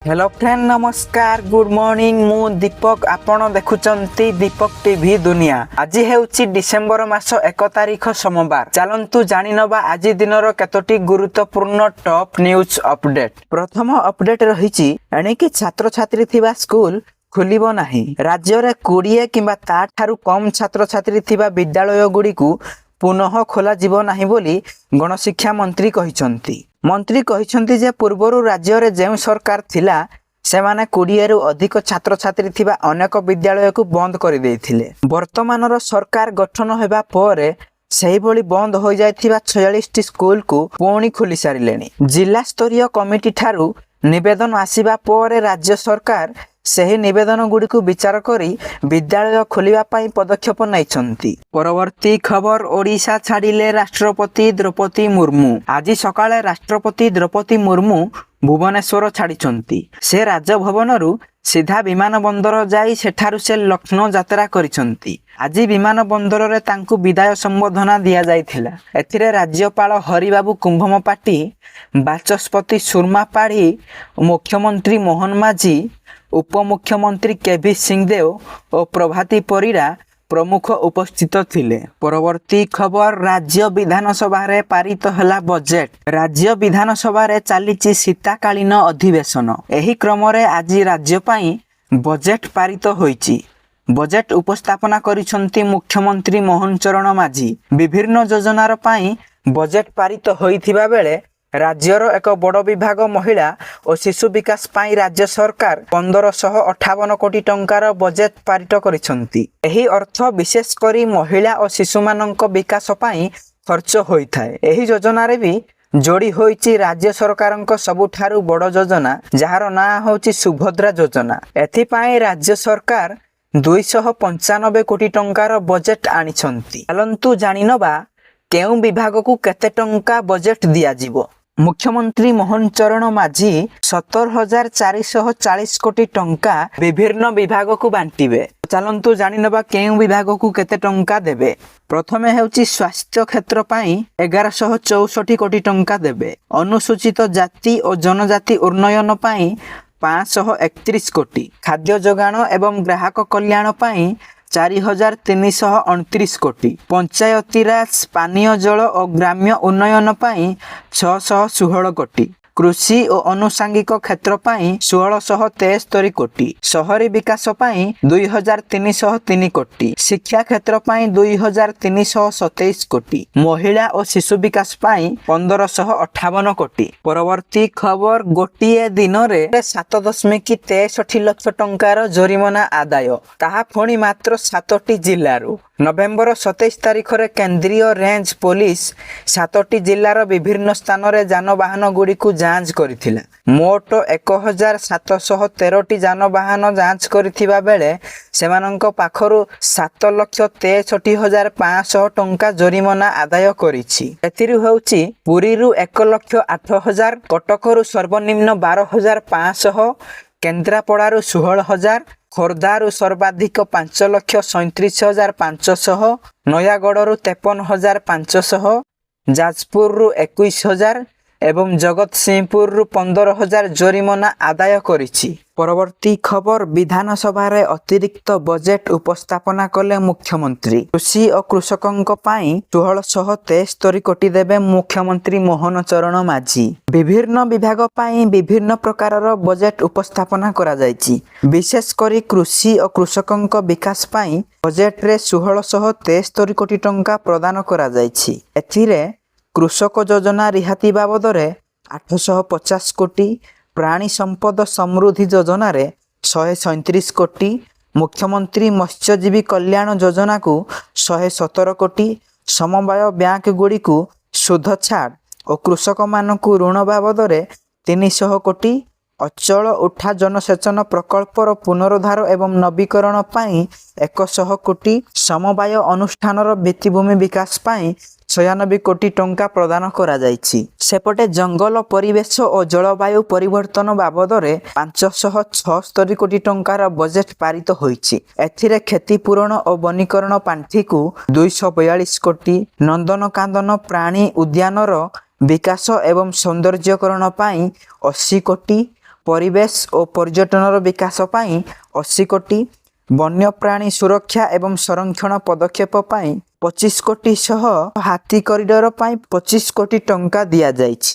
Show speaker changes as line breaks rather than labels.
Hello friend नमस्कार good morning मु दीपक आपण देखुचंती दीपक टीवी दुनिया। आज हेउची डिसेंबर मास 1 तारिख सोमवार। चलंतु जानि नबा आज दिनर केतोटी गुरुत्वपूर्ण टॉप न्यूज अपडेट। प्रथम अपडेट रहिछि एणिकि छात्र छात्री थिबा स्कूल खुलिबो नाही। राज्य रे 20 किंबा ताठारु कम छात्र छात्री थिबा विद्यालय गुडीकु पुनः खोला जीव नाही बोली गणशिक्षा मंत्री कहिसंती। मंत्री कहिसंती जे पूर्वरु राज्य रे जेउ सरकार थिला सेमाने 20 रु अधिक छात्र छात्री थिबा अनेक विद्यालय को बंद करि देथिले। वर्तमानर सरकार गठन हेबा परे सही भली बंद हो जायथिबा 46 टी स्कूल को पुणी खोली सारिलेनी। जिला स्तरीय कमिटी ठारू निवेदन आसीबा परे राज्य सरकार सही निवेदन गुडी को विचार करी विद्यालय खोलिबा पई पदक्षेप नैछंती। परवर्ती खबर ओडिशा छाडिले राष्ट्रपति द्रौपदी मुर्मू। आज सकाळे राष्ट्रपति द्रौपदी मुर्मू भुवनेश्वर छाडिछंती। से राजभवन रु सीधा विमान बंदर जाई सेठारु से लखनऊ यात्रा करिछंती। आज विमान बंदर रे तांकु विदाय संबोधना दिया जायथिला। एथिरे राज्यपाल हरिबाबू कुंभमपाटी, बाचस्पति सुरमा पाढ़ी, मुख्यमंत्री मोहन माझी, उपमुख्यमंत्री केवी सिंहदेव और प्रभाती परिड़ा प्रमुख उपस्थित थिले। परवर्ती खबर राज्य विधानसभा रे पारित हला बजेट। राज्य विधानसभा रे चलीची शीतकालीन अधिवेशन। एही क्रम रे आज राज्य पई बजेट पारित होईची। बजेट उपस्थापना करिसंती मुख्यमंत्री मोहन चरण माझी। विभिन्न योजनार पई बजेट पारित होईथिबा बेले राज्यर एक बड़ विभाग महिला और शिशु विकास पाई राज्य सरकार 1558 कोटी टंकार बजेट पारित करिसंती। एही अर्थ विशेष करी महिला और शिशु मानक विकास पाई खर्च होइथाय। एही योजना रे भी जोड़ी होइची राज्य सरकारक सबुठारु बड़ योजना जहार ना होची सुभद्रा योजना। एथि पाई राज्य सरकार 295 कोटी टंकार बजेट आनिछंती। चलंतु जानिनबा केउ विभाग को केते टंका बजेट दिया जिवो। मुख्यमंत्री मोहन चरण माझी 17,440 कोटी टंका विभिन्न विभाग को बांटिबे। चलंतु जानिनबा केउ विभाग को केते टंका देबे। प्रथमे हेउची स्वास्थ्य क्षेत्र पाई 1164 कोटी टंका देबे। अनुसूचित जाति और जनजाति उन्नयन पाई 531 कोटी। खाद्य जोगाण एवं ग्राहक कल्याण पाई 4329 कोटी। पंचायती राज पानीय जल और ग्राम्य उन्नयन पाई 616 कोटी। कृषि और अनुसांगिक क्षेत्र पाई 1673 कोटी। शहरी विकास पाई 2303 कोटी। शिक्षा क्षेत्र पाई 2327 कोटी। महिला और शिशु विकास पाई 1558 कोटी। परवर्ती खबर गोटिए दिन रे 7.63 लाख टंकार जरिमाना आदाय। ताहा पुणी मात्र 7टी जिल्लारू। नवेम्बर 27 तारिख रे केंद्रीय रेंज पुलिस 7टी जिल्लार विभिन्न स्थान रे जानवाहन गुडी को जांच करिथिला। मोट 1713टी जानवाहन जांच करिथिबा बेले सेमानंक पाखरु 7,63,500 टंका जरिमाना आदाय करिछि। एथिरु होउछि पुरी रु 1,08,000, कटकरु सर्वनिम्न 12,500, केन्द्रापड़ारू 16,000, खोर्धारू सर्वाधिक 5,37,500, नयागढ़ 53,500, जाजपुर 21,000 एवं जगत सिंहपुर 15,000 जरिमाना आदाय करिछि। परवर्ती खबर विधानसभा रे अतिरिक्त बजेट उपस्थापना कले मुख्यमंत्री। कृषि और कृषकों पाई 1673 कोटी देबे मुख्यमंत्री मोहन चरण माझी। विभिन्न विभाग पाई विभिन्न प्रकारर बजेट उपस्थापना करा जायछि। विशेष करी कृषि और कृषकों विकास पाई बजेट रे 1673 कोटी टंका प्रदान करा जायछि। एथिरे कृषक योजना रिहाती बाबद रे 850 कोटी, प्राणी संपद समृद्धि योजना रे 137 कोटी, मुख्यमंत्री मत्स्यजीवी कल्याण योजना को 117 कोटी, समवाय बैंक गुडी को सुध छाड़ और कृषक मानकु ऋण बाबद रे 300 कोटी, अचल उठा जनसेचन प्रकल्पर पुनरुद्धार एवं नवीकरण पाई 100 कोटी, समवाय अनुष्ठानर भित्तिभूमि विकास पाई 96 कोटी टंका प्रदान करा जायछि। सेपटे जंगल परिवेश और जलवायु परिवर्तन बाबद रे 576 कोटी टंकार बजेट पारित होईछि। एथिरे क्षतिपूरण और वनीकरण पांठी को 242 कोटी, नंदनकानन प्राणी उद्यानर विकास एवं सौंदर्यकरण पाई 80 कोटी, ପରିବେଶ ଓ ପର୍ଯ୍ୟଟନର ବିକାଶ ପାଇଁ 80 କୋଟି, ବନ୍ୟପ୍ରାଣୀ ସୁରକ୍ଷା ଏବଂ ସଂରକ୍ଷଣ ପଦକ୍ଷେପ ପାଇଁ 25 କୋଟି ସହ ହାତୀ କରିଡର ପାଇଁ 25 କୋଟି ଟଙ୍କା ଦିଆଯାଇଛି।